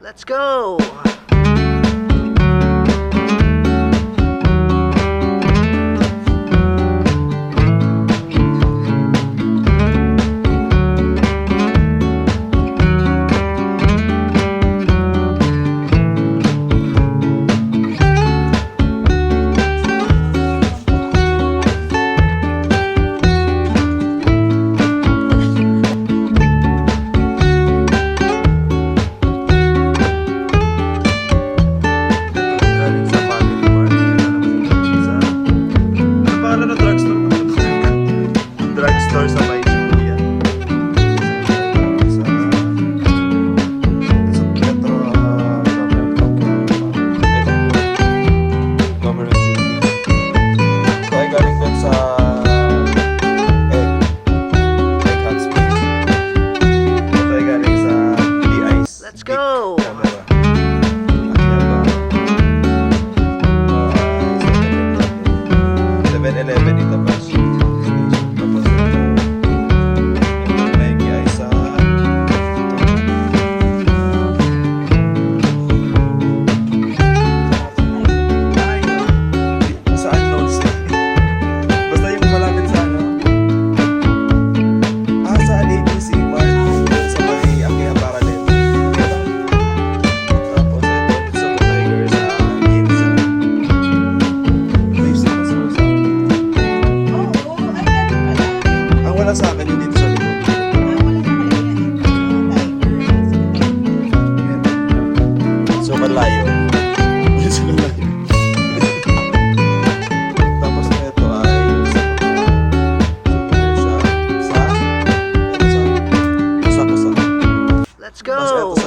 Let's go! Drugstore sa may Julia. Sa Petro, Government City. So ay galing dun sa Egg Hot Springs. Ito ay galing sa D-Ice. Let's go! Camera. Akihabang. 7-Eleven ito pa. Sa akin yung dito sa likod. So malayo. So malayo. Tapos na ito ay sa Pusa. Let's go!